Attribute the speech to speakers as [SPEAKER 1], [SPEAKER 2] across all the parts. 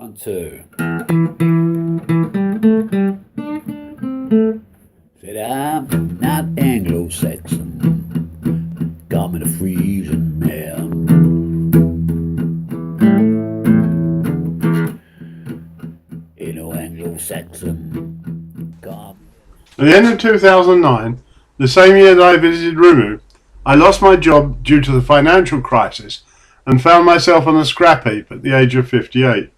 [SPEAKER 1] One, two. Said I'm not Anglo-Saxon, got me the Frisian man. Ain't no Anglo-Saxon, got me.
[SPEAKER 2] At the end of 2009, the same year that I visited Rumu, I lost my job due to the financial crisis and found myself on the scrap heap at the age of 58.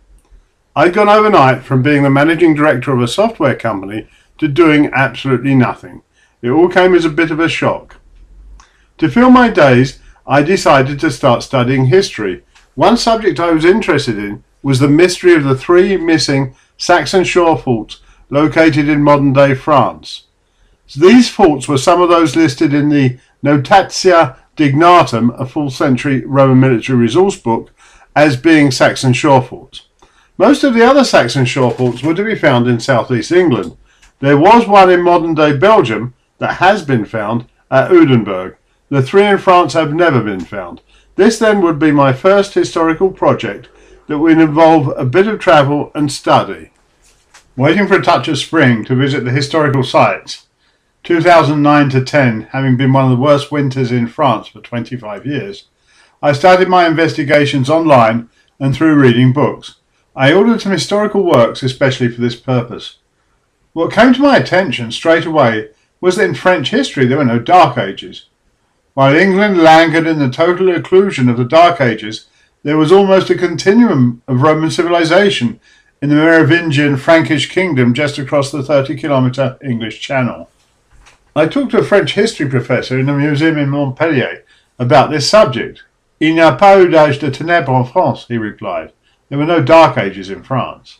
[SPEAKER 2] I'd gone overnight from being the managing director of a software company to doing absolutely nothing. It all came as a bit of a shock. To fill my days, I decided to start studying history. One subject I was interested in was the mystery of the three missing Saxon shore forts located in modern-day France. These forts were some of those listed in the Notatio Dignatum, a full-century Roman military resource book, as being Saxon shore forts. Most of the other Saxon shore forts were to be found in southeast England. There was one in modern-day Belgium that has been found at Oudenburg. The three in France have never been found. This then would be my first historical project that would involve a bit of travel and study. Waiting for a touch of spring to visit the historical sites, 2009 to 10 having been one of the worst winters in France for 25 years, I started my investigations online and through reading books. I ordered some historical works especially for this purpose. What came to my attention straight away was that in French history there were no Dark Ages. While England languished in the total occlusion of the Dark Ages, there was almost a continuum of Roman civilization in the Merovingian Frankish kingdom just across the 30-kilometre English Channel. I talked to a French history professor in a museum in Montpellier about this subject. Il n'y a pas eu d'âge de ténèbres en France, he replied. There were no Dark Ages in France.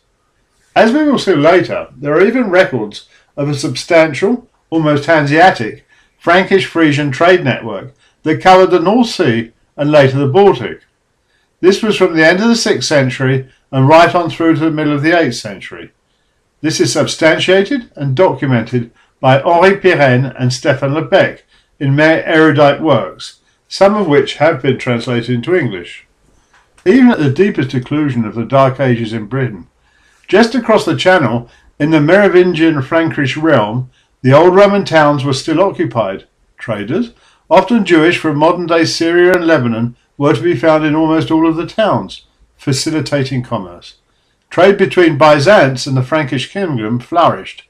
[SPEAKER 2] As we will see later, there are even records of a substantial, almost Hanseatic, Frankish-Frisian trade network that covered the North Sea and later the Baltic. This was from the end of the 6th century and right on through to the middle of the 8th century. This is substantiated and documented by Henri Pirenne and Stéphane Lebec in mere erudite works, some of which have been translated into English. Even at the deepest occlusion of the Dark Ages in Britain, just across the Channel, in the Merovingian Frankish realm, the old Roman towns were still occupied. Traders, often Jewish from modern-day Syria and Lebanon, were to be found in almost all of the towns, facilitating commerce. Trade between Byzance and the Frankish kingdom flourished.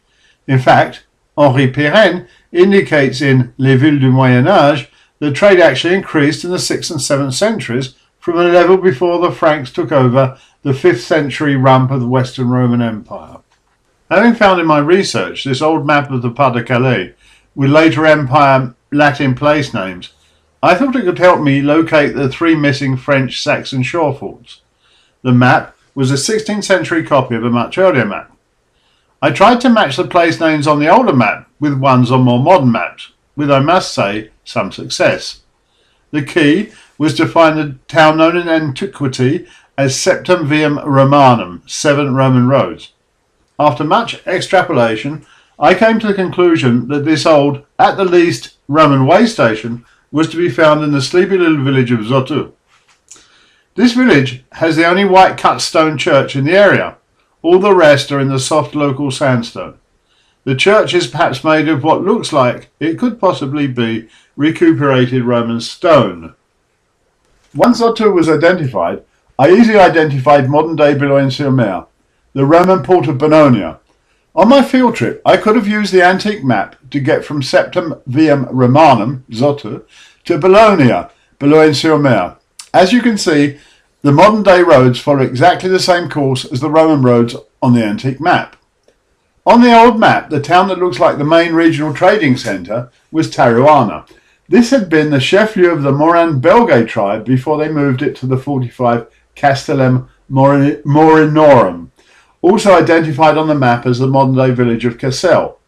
[SPEAKER 2] In fact, Henri Pirenne indicates in Les Villes du Moyen Âge that trade actually increased in the 6th and 7th centuries from a level before the Franks took over the 5th century rump of the Western Roman Empire. Having found in my research this old map of the Pas-de-Calais with later Empire Latin place names, I thought it could help me locate the three missing French Saxon shore forts. The map was a 16th century copy of a much earlier map. I tried to match the place names on the older map with ones on more modern maps, with, I must say, some success. The key was to find the town known in antiquity as Septem Viam Romanum, 7 Roman roads. After much extrapolation, I came to the conclusion that this old, at the least, Roman way station was to be found in the sleepy little village of Zotu. This village has the only white cut stone church in the area. All the rest are in the soft local sandstone. The church is perhaps made of what looks like it could possibly be recuperated Roman stone. Once Zotu was identified, I easily identified modern-day Boulogne-sur-Mer, the Roman port of Bononia. On my field trip, I could have used the antique map to get from Septem Viam Romanum, Zotu, to Bologna, Boulogne-sur-Mer. As you can see, the modern-day roads follow exactly the same course as the Roman roads on the antique map. On the old map, the town that looks like the main regional trading centre was Tarouanna. This had been the chef-lieu of the Morin-Belgae tribe before they moved it to the 45 Castellum Morinorum, also identified on the map as the modern-day village of Cassel.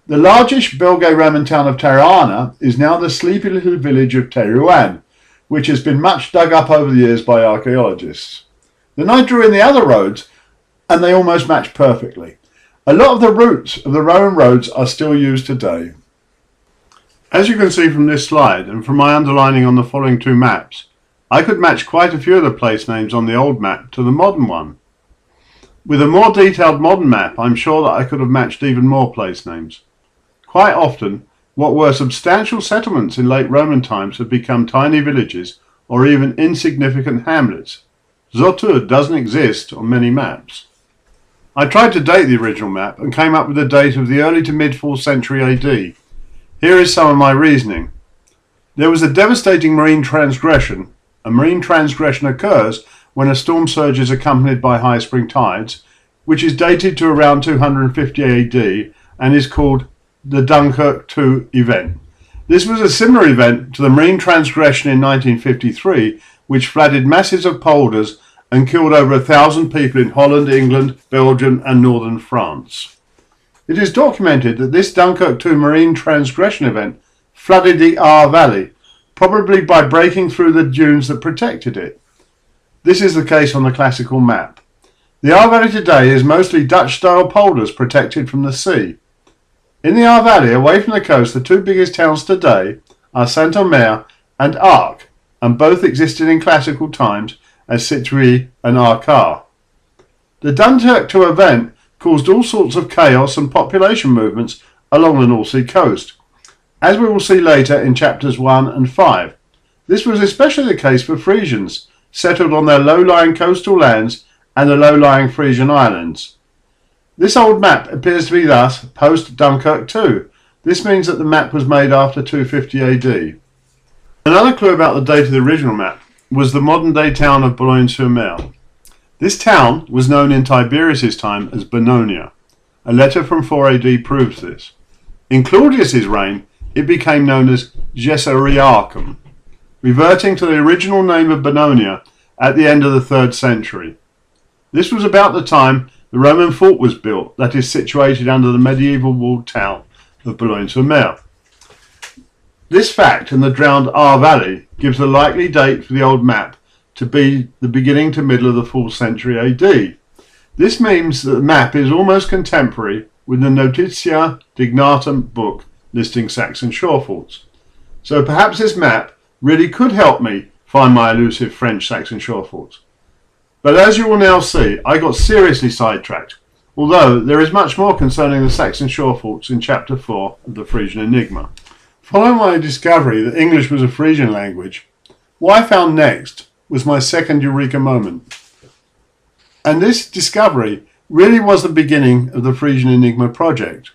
[SPEAKER 2] The largest Belgae Roman town of Tarouanna is now the sleepy little village of Terouanne, which has been much dug up over the years by archaeologists. Then I drew in the other roads, and they almost match perfectly. A lot of the routes of the Roman roads are still used today. As you can see from this slide, and from my underlining on the following two maps, I could match quite a few of the place names on the old map to the modern one. With a more detailed modern map, I'm sure that I could have matched even more place names. Quite often, what were substantial settlements in late Roman times have become tiny villages or even insignificant hamlets. Zotur doesn't exist on many maps. I tried to date the original map and came up with a date of the early to mid 4th century AD. Here is some of my reasoning. There was a devastating marine transgression. A marine transgression occurs when a storm surge is accompanied by high spring tides, which is dated to around 250 AD and is called the Dunkirk II event. This was a similar event to the marine transgression in 1953, which flooded masses of polders and killed over 1,000 people in Holland, England, Belgium and northern France. It is documented that this Dunkirk II marine transgression event flooded the Aar Valley, probably by breaking through the dunes that protected it. This is the case on the classical map. The Aar Valley today is mostly Dutch-style polders protected from the sea. In the Aar Valley, away from the coast, the two biggest towns today are Saint-Omer and Arques, and both existed in classical times as Citry and Arcachon. The Dunkirk II event caused all sorts of chaos and population movements along the North Sea coast, as we will see later in chapters 1 and 5. This was especially the case for Frisians, settled on their low-lying coastal lands and the low-lying Frisian islands. This old map appears to be thus post-Dunkirk II. This means that the map was made after 250 AD. Another clue about the date of the original map was the modern-day town of Boulogne-sur-Mer. This town was known in Tiberius' time as Bononia. A letter from 4 AD proves this. In Claudius' reign, it became known as Gessariacum, reverting to the original name of Bononia at the end of the 3rd century. This was about the time the Roman fort was built that is situated under the medieval walled town of Boulogne-sur-Mer. This fact and the drowned Aar Valley gives a likely date for the old map to be the beginning to middle of the 4th century AD. This means that the map is almost contemporary with the Notitia Dignatum book listing Saxon shore forts. So perhaps this map really could help me find my elusive French Saxon shore forts. But as you will now see, I got seriously sidetracked, although there is much more concerning the Saxon shore forts in chapter 4 of the Frisian Enigma. Following my discovery that English was a Frisian language, what I found next was my second eureka moment. And this discovery really was the beginning of the Frisian Enigma project.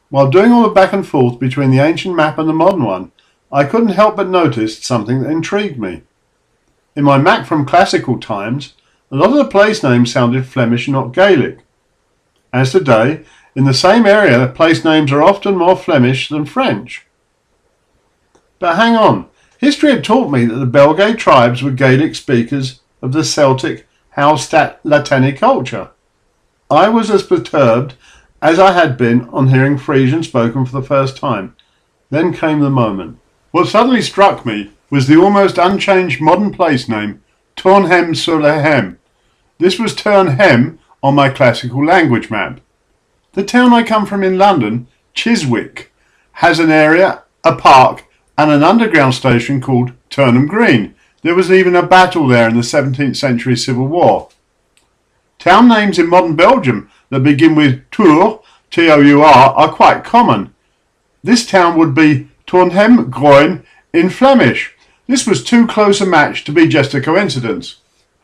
[SPEAKER 2] While doing all the back and forth between the ancient map and the modern one, I couldn't help but notice something that intrigued me. In my map from classical times, a lot of the place names sounded Flemish, not Gaelic. As today, in the same area, place names are often more Flemish than French. But hang on, history had taught me that the Belgae tribes were Gaelic speakers of the Celtic Hallstatt Latini culture. I was as perturbed as I had been on hearing Frisian spoken for the first time. Then came the moment. What suddenly struck me was the almost unchanged modern place name, Turnhem-sur-le-Hem. This was Turnhem on my classical language map. The town I come from in London, Chiswick, has an area, a park, and an underground station called Turnham Green. There was even a battle there in the 17th century Civil War. Town names in modern Belgium that begin with Tour, T-O-U-R, are quite common. This town would be Turnhem Groen in Flemish. This was too close a match to be just a coincidence.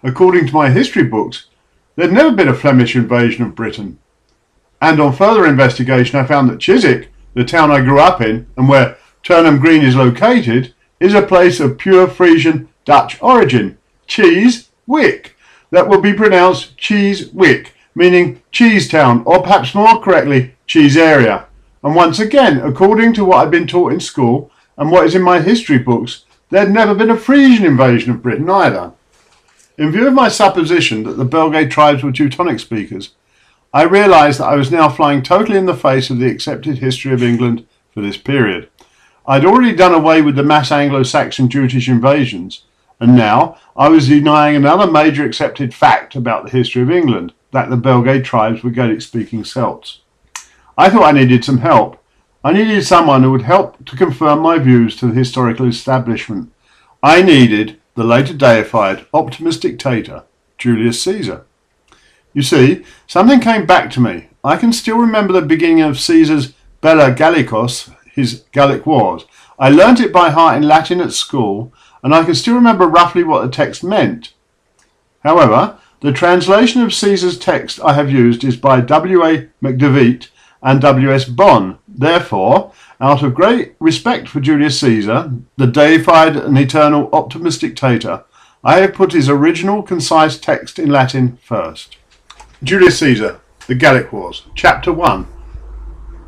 [SPEAKER 2] According to my history books, there'd never been a Flemish invasion of Britain. And on further investigation, I found that Chiswick, the town I grew up in, and where Turnham Green is located, is a place of pure Frisian Dutch origin, Cheese-Wick, that will be pronounced Cheese-Wick, meaning cheese town, or perhaps more correctly, cheese area. And once again, according to what I've been taught in school and what is in my history books, there'd never been a Frisian invasion of Britain either. In view of my supposition that the Belgae tribes were Teutonic speakers, I realised that I was now flying totally in the face of the accepted history of England for this period. I'd already done away with the mass Anglo-Saxon Jutish invasions, and now I was denying another major accepted fact about the history of England, that the Belgae tribes were Gaelic-speaking Celts. I thought I needed some help. I needed someone who would help to confirm my views to the historical establishment. I needed the later deified, optimist dictator, Julius Caesar. You see, something came back to me. I can still remember the beginning of Caesar's Bella Gallicos, his Gallic Wars. I learnt it by heart in Latin at school, and I can still remember roughly what the text meant. However, the translation of Caesar's text I have used is by W.A. McDevitt and W.S. Bonn. Therefore, out of great respect for Julius Caesar, the deified and eternal Optimus dictator, I have put his original concise text in Latin first. Julius Caesar, the Gallic Wars, Chapter 1.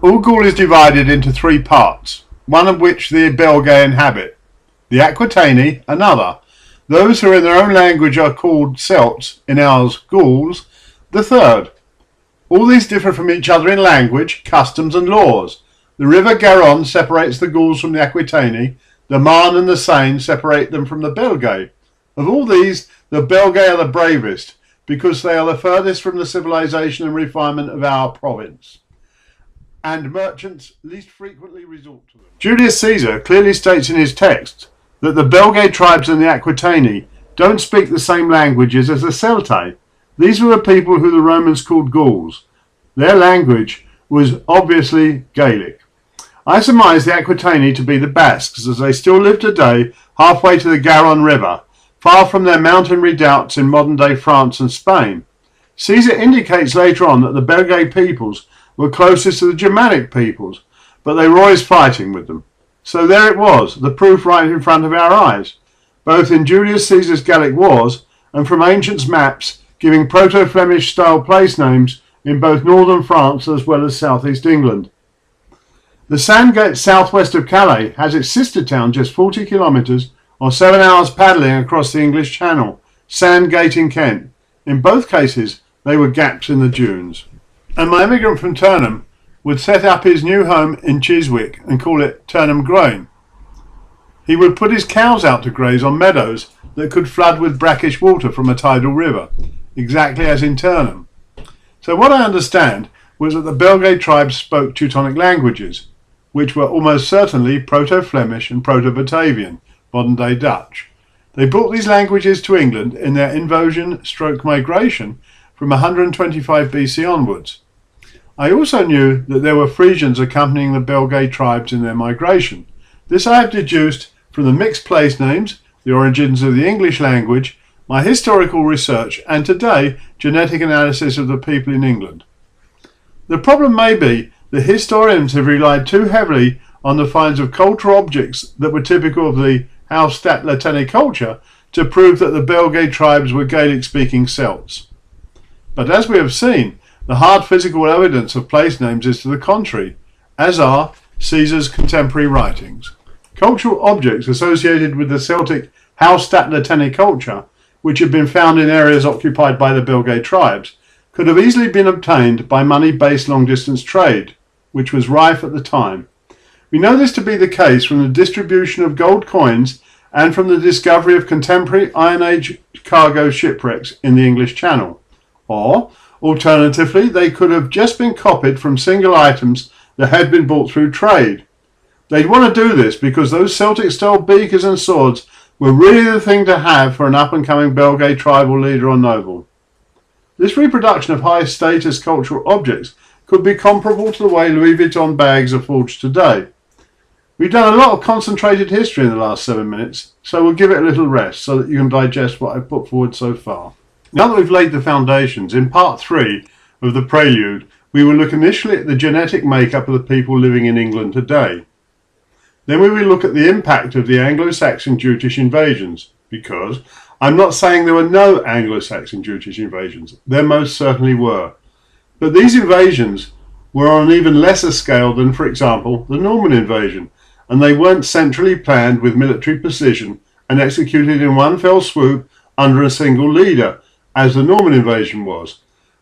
[SPEAKER 2] All Gaul is divided into three parts, one of which the Belgae inhabit, the Aquitani another. Those who in their own language are called Celts, in ours Gauls, the third. All these differ from each other in language, customs and laws. The river Garonne separates the Gauls from the Aquitani, the Marne and the Seine separate them from the Belgae. Of all these, the Belgae are the bravest, because they are the furthest from the civilization and refinement of our province, and merchants least frequently resort to them. Julius Caesar clearly states in his text that the Belgae tribes and the Aquitani don't speak the same languages as the Celtae. These were the people who the Romans called Gauls. Their language was obviously Gaelic. I surmise the Aquitani to be the Basques, as they still live today halfway to the Garonne River, far from their mountain redoubts in modern-day France and Spain. Caesar indicates later on that the Belgae peoples were closest to the Germanic peoples, but they were always fighting with them. So there it was, the proof right in front of our eyes, both in Julius Caesar's Gallic Wars and from ancient maps giving Proto-Flemish style place names in both northern France as well as southeast England. The Sandgate southwest of Calais has its sister town just 40 kilometres or 7 hours paddling across the English Channel, Sandgate in Kent. In both cases, they were gaps in the dunes. And my immigrant from Turnham would set up his new home in Chiswick and call it Turnham Grain. He would put his cows out to graze on meadows that could flood with brackish water from a tidal river, exactly as in Turnham. So what I understand was that the Belgae tribes spoke Teutonic languages, which were almost certainly Proto-Flemish and Proto-Batavian, modern-day Dutch. They brought these languages to England in their invasion/migration from 125 BC onwards. I also knew that there were Frisians accompanying the Belgae tribes in their migration. This I have deduced from the mixed place names, the origins of the English language, my historical research, and today, genetic analysis of the people in England. The problem may be that historians have relied too heavily on the finds of cultural objects that were typical of the Hallstatt Latini culture to prove that the Belgae tribes were Gaelic-speaking Celts. But as we have seen, the hard physical evidence of place names is to the contrary, as are Caesar's contemporary writings. Cultural objects associated with the Celtic Hallstatt Latini culture, which had been found in areas occupied by the Belgae tribes, could have easily been obtained by money-based long-distance trade, which was rife at the time. We know this to be the case from the distribution of gold coins and from the discovery of contemporary Iron Age cargo shipwrecks in the English Channel. Or, alternatively, they could have just been copied from single items that had been bought through trade. They'd want to do this because those Celtic-style beakers and swords were really the thing to have for an up-and-coming Belgae tribal leader or noble. This reproduction of high-status cultural objects could be comparable to the way Louis Vuitton bags are forged today. We've done a lot of concentrated history in the last 7 minutes, so we'll give it a little rest so that you can digest what I've put forward so far. Now that we've laid the foundations, in part 3 of the Prelude, we will look initially at the genetic makeup of the people living in England today. Then we will look at the impact of the Anglo-Saxon Jutish invasions, because I'm not saying there were no Anglo-Saxon Jutish invasions, there most certainly were. But these invasions were on an even lesser scale than, for example, the Norman invasion, and they weren't centrally planned with military precision and executed in one fell swoop under a single leader, as the Norman invasion was.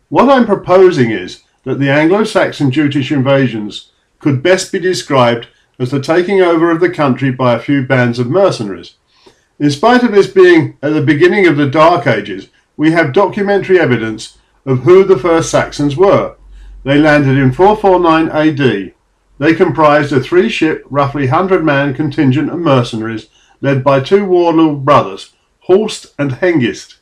[SPEAKER 2] What I'm proposing is that the Anglo-Saxon Jutish invasions could best be described as the taking over of the country by a few bands of mercenaries. In spite of this being at the beginning of the Dark Ages, we have documentary evidence of who the first Saxons were. They landed in 449 AD. They comprised a 3-ship, roughly 100-man contingent of mercenaries led by 2 warlord brothers, Horst and Hengist.